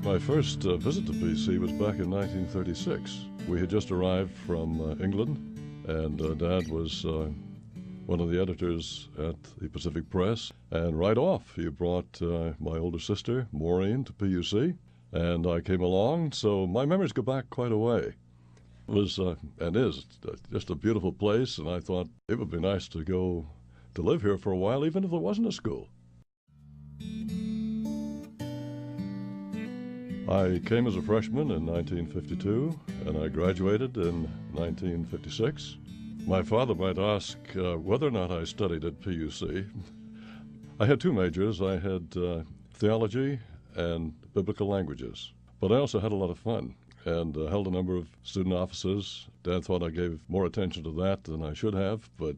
My first visit to PUC was back in 1936. We had just arrived from England, and Dad was one of the editors at the Pacific Press. And right off, he brought my older sister, Maureen, to PUC, and I came along, so my memories go back quite a way. It was, and is, just a beautiful place, and I thought it would be nice to go to live here for a while, even if there wasn't a school. I came as a freshman in 1952, and I graduated in 1956. My father might ask whether or not I studied at PUC. I had two majors. I had theology and biblical languages, but I also had a lot of fun and held a number of student offices. Dad thought I gave more attention to that than I should have, but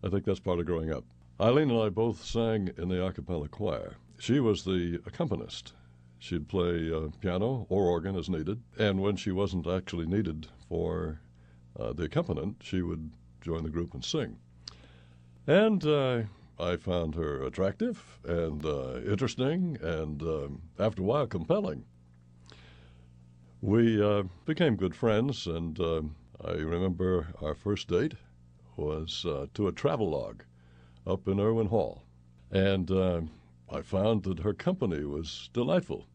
I think that's part of growing up. Eileen and I both sang in the a cappella choir. She was the accompanist. She'd play piano or organ as needed, and when she wasn't actually needed for the accompaniment, she would join the group and sing. And I found her attractive and interesting and, after a while, compelling. We became good friends, and I remember our first date was to a travelogue up in Irwin Hall. And I found that her company was delightful.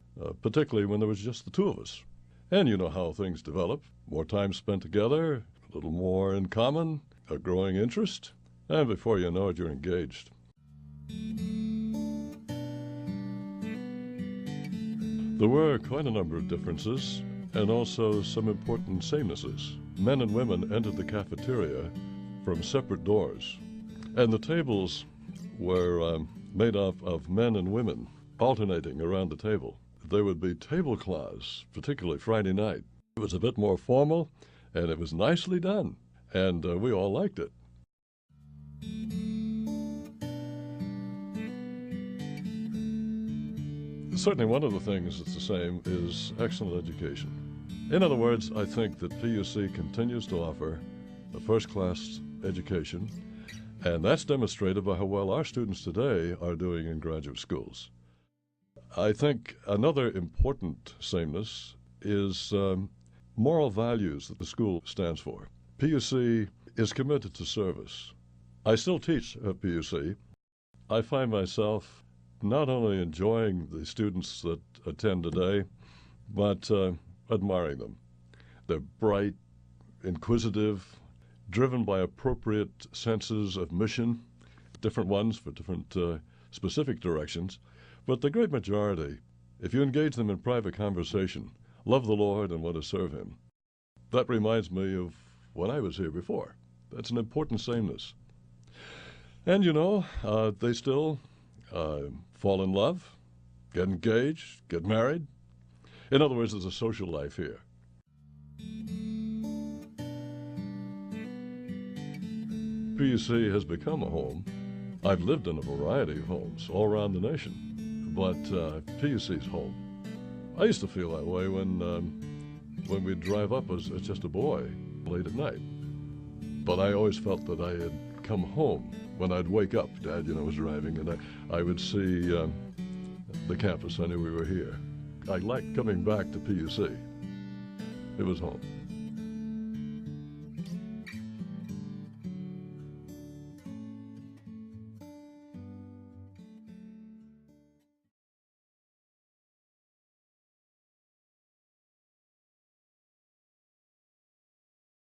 Particularly when there was just the two of us. And you know how things develop. More time spent together, a little more in common, a growing interest, and before you know it, you're engaged. There were quite a number of differences, and also some important samenesses. Men and women entered the cafeteria from separate doors, and the tables were made up of men and women alternating around the table. There would be tablecloths, particularly Friday night. It was a bit more formal, and it was nicely done, and we all liked it. Certainly one of the things that's the same is excellent education. In other words, I think that PUC continues to offer a first-class education, and that's demonstrated by how well our students today are doing in graduate schools. I think another important sameness is moral values that the school stands for. PUC is committed to service. I still teach at PUC. I find myself not only enjoying the students that attend today, but admiring them. They're bright, inquisitive, driven by appropriate senses of mission, different ones for different specific directions. But the great majority, if you engage them in private conversation, love the Lord and want to serve Him. That reminds me of when I was here before. That's an important sameness. And you know, they still fall in love, get engaged, get married. In other words, there's a social life here. PUC has become a home. I've lived in a variety of homes all around the nation. But PUC's home. I used to feel that way when we'd drive up as just a boy late at night. But I always felt that I had come home when I'd wake up. Dad, was driving, and I would see the campus. I knew we were here. I liked coming back to PUC. It was home.